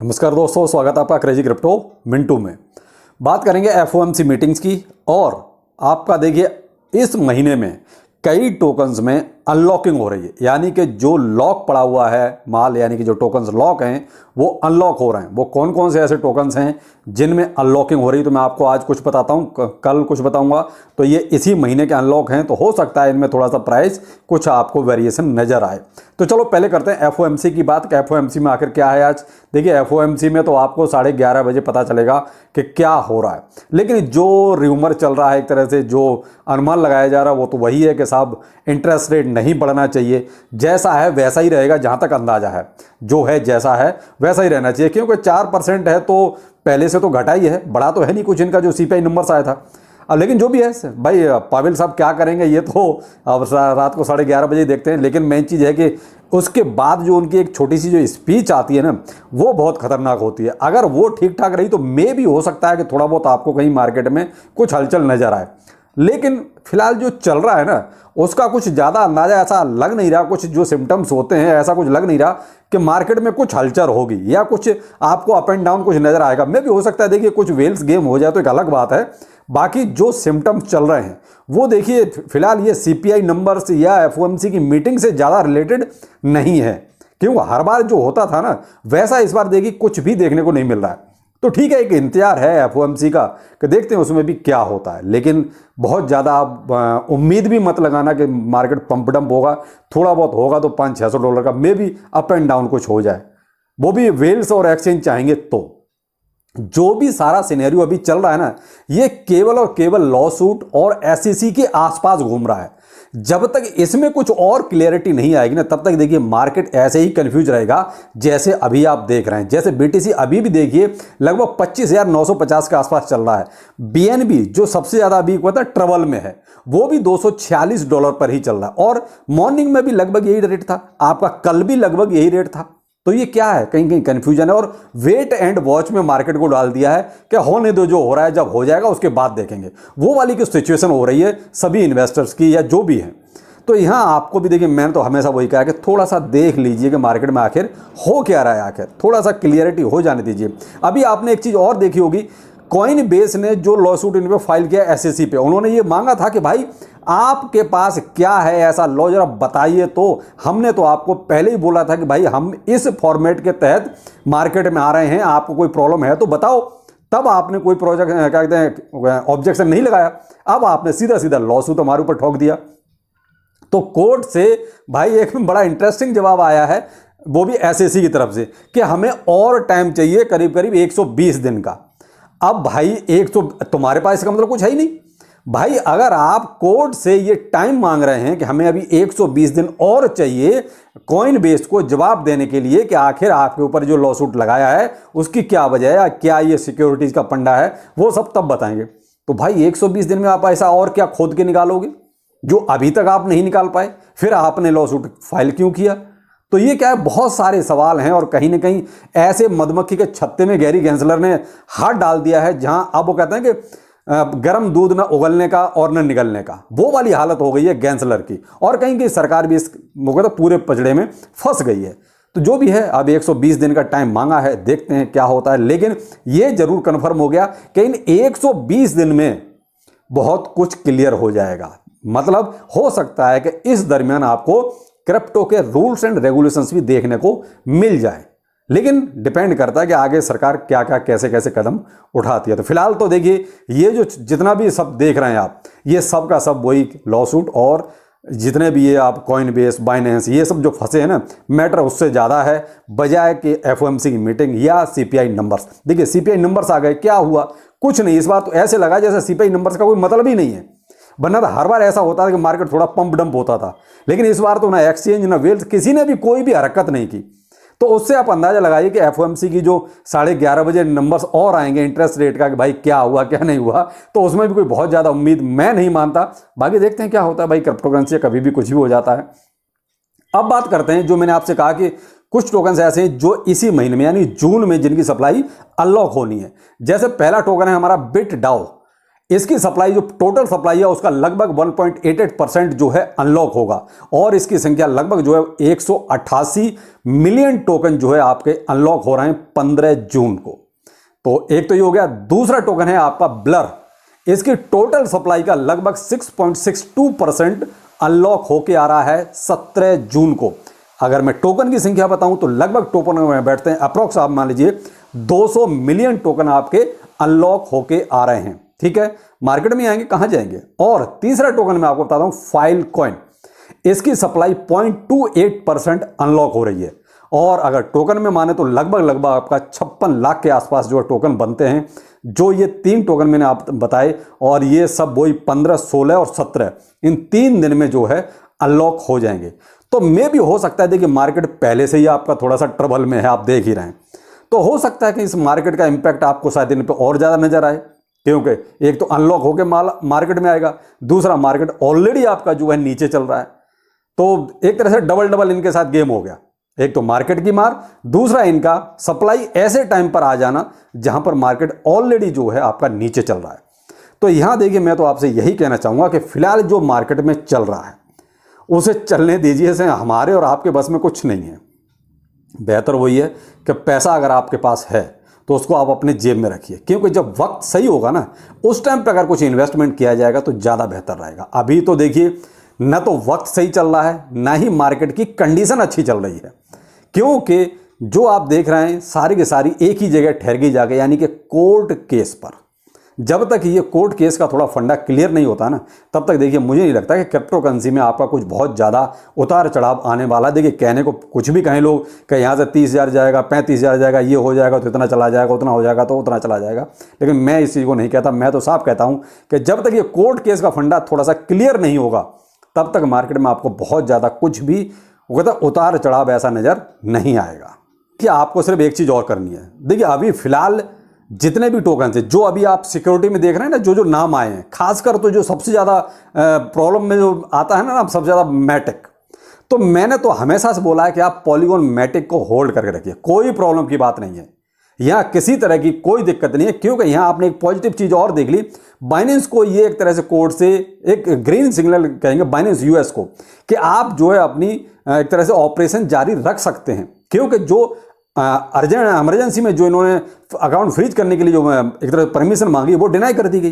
नमस्कार दोस्तों, स्वागत है आपका क्रेजी क्रिप्टो मिंटू में। बात करेंगे एफओएमसी मीटिंग्स की। और आपका देखिए इस महीने में कई टोकन्स में अनलॉकिंग हो रही है, यानी कि जो लॉक पड़ा हुआ है माल, यानी कि जो टोकन्स लॉक हैं वो अनलॉक हो रहे हैं। वो कौन कौन से ऐसे टोकन्स हैं जिनमें अनलॉकिंग हो रही है, तो मैं आपको आज कुछ बताता हूं, कल कुछ बताऊंगा। तो ये इसी महीने के अनलॉक हैं, तो हो सकता है इनमें थोड़ा सा प्राइस कुछ आपको वेरिएशन नजर आए। तो चलो पहले करते हैं एफओएमसी की बात कि एफओएमसी में आखिर क्या है आज। देखिए एफओएमसी में तो आपको 11:30 बजे पता चलेगा कि क्या हो रहा है, लेकिन जो र्यूमर चल रहा है, एक तरह से जो अनुमान लगाया जा रहा है वो तो वही है कि साहब इंटरेस्ट रेट नहीं बढ़ना चाहिए, जैसा है वैसा ही रहेगा। जहां तक अंदाजा है जो है जैसा है वैसा ही रहना चाहिए, क्योंकि 4% है तो पहले से तो घटा ही है, बढ़ा तो है नहीं कुछ। इनका जो सीपीआई नंबर्स आया था, लेकिन जो भी है भाई, पावेल साहब क्या करेंगे ये तो अब रात को 11:30 बजे देखते हैं। लेकिन मेन चीज़ है कि उसके बाद जो उनकी एक छोटी सी जो स्पीच आती है ना, वो बहुत खतरनाक होती है। अगर वो ठीक ठाक रही तो मे भी हो सकता है कि थोड़ा बहुत आपको कहीं मार्केट में कुछ हलचल नजर आए। लेकिन फिलहाल जो चल रहा है ना, उसका कुछ ज़्यादा अंदाजा ऐसा लग नहीं रहा। कुछ जो सिम्टम्स होते हैं ऐसा कुछ लग नहीं रहा कि मार्केट में कुछ हलचल होगी या कुछ आपको अप एंड डाउन कुछ नजर आएगा। मे भी हो सकता है, देखिए कुछ वेल्स गेम हो जाए तो एक अलग बात है। बाकी जो सिम्टम्स चल रहे हैं वो देखिए फिलहाल ये सीपीआई नंबर्स या एफओएमसी की मीटिंग से ज़्यादा रिलेटेड नहीं है, क्योंकि हर बार जो होता था ना वैसा इस बार देखिए कुछ भी देखने को नहीं मिल रहा है। तो ठीक है, एक इंतजार है एफओएमसी का कि देखते हैं उसमें भी क्या होता है। लेकिन बहुत ज़्यादा आप उम्मीद भी मत लगाना कि मार्केट पंप डंप होगा। थोड़ा बहुत होगा तो $500-600 का मे भी अप एंड डाउन कुछ हो जाए, वो भी वेल्स और एक्सचेंज चाहेंगे तो। जो भी सारा सिनेरियो अभी चल रहा है ना, ये केवल और केवल लॉ सूट और एसईसी के आसपास घूम रहा है। जब तक इसमें कुछ और क्लियरिटी नहीं आएगी ना, तब तक देखिए मार्केट ऐसे ही कंफ्यूज रहेगा जैसे अभी आप देख रहे हैं। जैसे बीटीसी अभी भी देखिए लगभग 25,950 के आसपास चल रहा है। बीएनबी जो सबसे ज्यादा अभी ट्रबल में है, वो भी $246 पर ही चल रहा है। और मॉर्निंग में भी लगभग यही रेट था, आपका कल भी लगभग यही रेट था। तो ये क्या है, कहीं कहीं कंफ्यूजन है और वेट एंड वॉच में मार्केट को डाल दिया है कि होने दो, जो हो रहा है जब हो जाएगा उसके बाद देखेंगे। वो वाली की सिचुएशन हो रही है सभी इन्वेस्टर्स की या जो भी है। तो यहां आपको भी देखिए, मैंने तो हमेशा वही कहा कि थोड़ा सा देख लीजिए कि मार्केट में आखिर हो क्या रहा है, आखिर थोड़ा सा क्लियरिटी हो जाने दीजिए। अभी आपने एक चीज और देखी होगी, कॉइन बेस ने जो लॉसूट इन पे फाइल किया एसएससी पे, उन्होंने ये मांगा था कि भाई आपके पास क्या है ऐसा, लो जरा बताइए। तो हमने तो आपको पहले ही बोला था कि भाई हम इस फॉर्मेट के तहत मार्केट में आ रहे हैं, आपको कोई प्रॉब्लम है तो बताओ। तब आपने कोई प्रोजेक्ट क्या कहते हैं ऑब्जेक्शन नहीं लगाया। अब आपने सीधा सीधा लॉसूट हमारे ऊपर ठोक दिया। तो कोर्ट से भाई एक बड़ा इंटरेस्टिंग जवाब आया है, वो भी एसएससी की तरफ से, कि हमें और टाइम चाहिए करीब करीब 120 दिन का। अब भाई तुम्हारे पास इसका मतलब कुछ है ही नहीं भाई। अगर आप कोर्ट से ये टाइम मांग रहे हैं कि हमें अभी 120 दिन और चाहिए कॉइन बेस को जवाब देने के लिए कि आखिर आपके ऊपर जो लॉसूट लगाया है उसकी क्या वजह है, या क्या ये सिक्योरिटीज का पंडा है, वो सब तब बताएंगे। तो भाई 120 दिन में आप ऐसा और क्या खोद के निकालोगे जो अभी तक आप नहीं निकाल पाए? फिर आपने लॉसूट फाइल क्यों किया? तो ये क्या है, बहुत सारे सवाल हैं। और कहीं ना कहीं ऐसे मधुमक्खी के छत्ते में गैरी गैंसलर ने हाथ डाल दिया है, जहां अब वो कहते हैं कि गर्म दूध न उगलने का और न निगलने का, वो वाली हालत हो गई है गैंसलर की। और कहीं की सरकार भी इस पूरे पचड़े में फंस गई है। तो जो भी है, अब 120 दिन का टाइम मांगा है, देखते हैं क्या होता है। लेकिन ये जरूर कंफर्म हो गया कि इन 120 दिन में बहुत कुछ क्लियर हो जाएगा। मतलब हो सकता है कि इस दरमियान आपको क्रिप्टो के रूल्स एंड रेगुलेशंस भी देखने को मिल जाए। लेकिन डिपेंड करता है कि आगे सरकार क्या क्या कैसे कैसे कदम उठाती है। तो फिलहाल तो देखिए ये जो जितना भी सब देख रहे हैं आप, ये सब का सब वही लॉसूट और जितने भी ये आप कॉइन बेस, बाइनेंस, ये सब जो फंसे हैं ना, मैटर उससे ज़्यादा है बजाय कि एफओएमसी की मीटिंग या सीपीआई नंबर्स। देखिए सीपीआई नंबर्स आ गए, क्या हुआ? कुछ नहीं। इस बार तो ऐसे लगा जैसे सीपीआई नंबर्स का कोई मतलब ही नहीं है। वरना तो हर बार ऐसा होता था कि मार्केट थोड़ा पंप डंप होता था, लेकिन इस बार तो ना एक्सचेंज ना वेल्स किसी ने भी कोई भी हरकत नहीं की। तो उससे आप अंदाजा लगाइए कि एफओएमसी की जो 11:30 बजे नंबर्स और आएंगे इंटरेस्ट रेट का कि भाई क्या हुआ क्या नहीं हुआ, तो उसमें भी कोई बहुत ज़्यादा उम्मीद मैं नहीं मानता। बाकी देखते हैं क्या होता है भाई, क्रिप्टो करेंसी कभी भी कुछ भी हो जाता है। अब बात करते हैं, जो मैंने आपसे कहा कि कुछ टोकन ऐसे हैं जो इसी महीने में यानी जून में जिनकी सप्लाई अनलॉक होनी है। जैसे पहला टोकन है हमारा बिट डाओ। इसकी सप्लाई जो टोटल सप्लाई है उसका लगभग 1.88% जो है अनलॉक होगा और इसकी संख्या लगभग जो है 188 मिलियन टोकन जो है आपके अनलॉक हो रहे हैं 15 जून को। तो एक तो ये हो गया। दूसरा टोकन है आपका ब्लर। इसकी टोटल सप्लाई का लगभग 6.62% अनलॉक होके आ रहा है 17 जून को। अगर मैं टोकन की संख्या बताऊं तो लगभग टोकन में बैठते हैं अप्रोक्स आप मान लीजिए 200 मिलियन टोकन आपके अनलॉक होके आ रहे हैं। ठीक है, मार्केट में आएंगे, कहां जाएंगे। और तीसरा टोकन मैं आपको बताता हूं फाइल कॉइन। इसकी सप्लाई 0.28% अनलॉक हो रही है और अगर टोकन में माने तो लगभग आपका 56 लाख के आसपास जो टोकन बनते हैं। जो ये 3 टोकन मैंने आप बताए और ये सब वही 15, 16 और 17 इन 3 दिन में जो है अनलॉक हो जाएंगे। तो मे भी हो सकता है, देखिए मार्केट पहले से ही आपका थोड़ा सा ट्रबल में है, आप देख ही रहे हैं। तो हो सकता है कि इस मार्केट का इंपैक्ट आपको शायद इन पे और ज़्यादा नजर आए, क्योंकि एक तो अनलॉक होकर माल मार्केट में आएगा, दूसरा मार्केट ऑलरेडी आपका जो है नीचे चल रहा है। तो एक तरह से डबल इनके साथ गेम हो गया। एक तो मार्केट की मार, दूसरा इनका सप्लाई ऐसे टाइम पर आ जाना जहां पर मार्केट ऑलरेडी जो है आपका नीचे चल रहा है। तो यहां देखिए, मैं तो आपसे यही कहना चाहूंगा कि फिलहाल जो मार्केट में चल रहा है उसे चलने दीजिए। से हमारे और आपके बस में कुछ नहीं है। बेहतर वही है कि पैसा अगर आपके पास है तो उसको आप अपने जेब में रखिए, क्योंकि जब वक्त सही होगा ना उस टाइम पे अगर कुछ इन्वेस्टमेंट किया जाएगा तो ज़्यादा बेहतर रहेगा। अभी तो देखिए न तो वक्त सही चल रहा है, ना ही मार्केट की कंडीशन अच्छी चल रही है, क्योंकि जो आप देख रहे हैं सारी की सारी एक ही जगह ठहर गई जाके, यानी कि कोर्ट केस पर। जब तक ये कोर्ट केस का थोड़ा फंडा क्लियर नहीं होता ना, तब तक देखिए मुझे नहीं लगता कि क्रिप्टो करेंसी में आपका कुछ बहुत ज़्यादा उतार चढ़ाव आने वाला। देखिए कहने को कुछ भी कहें लोग कि यहाँ से 30,000 जाएगा, 35,000 जाएगा, ये हो जाएगा तो इतना चला जाएगा, उतना हो जाएगा तो उतना चला जाएगा, लेकिन मैं इस चीज़ को नहीं कहता। मैं तो साफ कहता हूँ कि जब तक ये कोर्ट केस का फंडा थोड़ा सा क्लियर नहीं होगा तब तक मार्केट में आपको बहुत ज़्यादा कुछ भी उतार चढ़ाव ऐसा नज़र नहीं आएगा। कि आपको सिर्फ एक चीज़ और करनी है। देखिए अभी फिलहाल जितने भी टोकन थे जो अभी आप सिक्योरिटी में देख रहे हैं ना, जो नाम आए हैं, खासकर तो जो सबसे ज़्यादा प्रॉब्लम में जो आता है ना सबसे ज़्यादा मैटिक। तो मैंने तो हमेशा से बोला है कि आप पॉलीगॉन मैटिक को होल्ड करके रखिए, कोई प्रॉब्लम की बात नहीं है, यहाँ किसी तरह की कोई दिक्कत नहीं है। क्योंकि यहाँ आपने एक पॉजिटिव चीज़ और देख ली, बाइनेंस को ये एक तरह से कोर्ट से एक ग्रीन सिग्नल कहेंगे बाइनेंस यूएस को, कि आप जो है अपनी एक तरह से ऑपरेशन जारी रख सकते हैं। क्योंकि जो अर्जेंट इमरजेंसी में जो इन्होंने अकाउंट फ्रीज करने के लिए जो एक तरह से परमिशन मांगी वो डिनाई कर दी गई।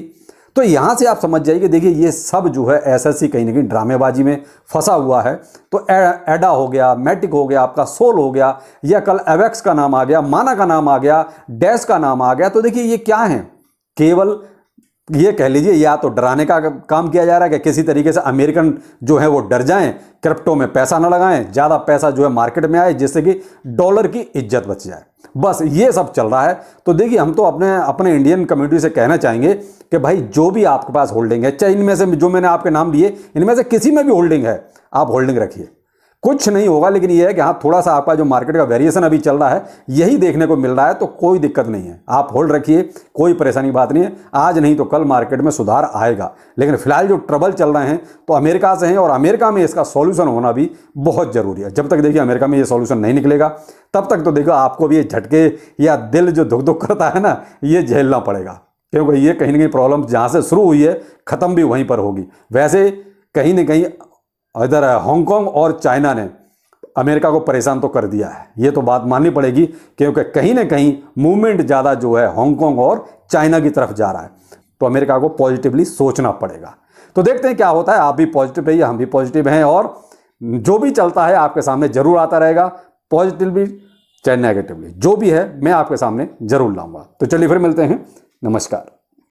तो यहाँ से आप समझ जाइए, देखिए ये सब जो है एसएससी कहीं ना कहीं ड्रामेबाजी में फंसा हुआ है। तो एडा हो गया, मैटिक हो गया, आपका सोल हो गया, या कल एवेक्स का नाम आ गया, माना का नाम आ गया, डैश का नाम आ गया। तो देखिए ये क्या है, केवल ये कह लीजिए या तो डराने का काम किया जा रहा है कि किसी तरीके से अमेरिकन जो है वो डर जाएं, क्रिप्टो में पैसा ना लगाएं, ज़्यादा पैसा जो है मार्केट में आए जिससे कि डॉलर की इज्जत बच जाए। बस ये सब चल रहा है। तो देखिए हम तो अपने इंडियन कम्युनिटी से कहना चाहेंगे कि भाई जो भी आपके पास होल्डिंग है, चाहे इनमें से जो मैंने आपके नाम लिए इनमें से किसी में भी होल्डिंग है, आप होल्डिंग रखिए, कुछ नहीं होगा। लेकिन यह है कि हाँ थोड़ा सा आपका जो मार्केट का वेरिएशन अभी चल रहा है यही देखने को मिल रहा है, तो कोई दिक्कत नहीं है, आप होल्ड रखिए, कोई परेशानी की बात नहीं है। आज नहीं तो कल मार्केट में सुधार आएगा। लेकिन फिलहाल जो ट्रबल चल रहे हैं तो अमेरिका से हैं, और अमेरिका में इसका सॉल्यूशन होना भी बहुत जरूरी है। जब तक देखिए अमेरिका में ये सॉल्यूशन नहीं निकलेगा तब तक तो देखो आपको भी ये झटके या दिल जो धुक धुक करता है ना, ये झेलना पड़ेगा। क्योंकि ये कहीं ना कहीं प्रॉब्लम जहाँ से शुरू हुई है ख़त्म भी वहीं पर होगी। वैसे कहीं ना कहीं इधर हांगकांग और चाइना ने अमेरिका को परेशान तो कर दिया है, ये तो बात माननी पड़ेगी। क्योंकि कहीं ना कहीं मूवमेंट ज़्यादा जो है हांगकांग और चाइना की तरफ जा रहा है, तो अमेरिका को पॉजिटिवली सोचना पड़ेगा। तो देखते हैं क्या होता है। आप भी पॉजिटिव रहिए, हम भी पॉजिटिव हैं, और जो भी चलता है आपके सामने जरूर आता रहेगा, पॉजिटिवली चाहे नेगेटिवली, जो भी है मैं आपके सामने जरूर लाऊंगा। तो चलिए फिर मिलते हैं, नमस्कार।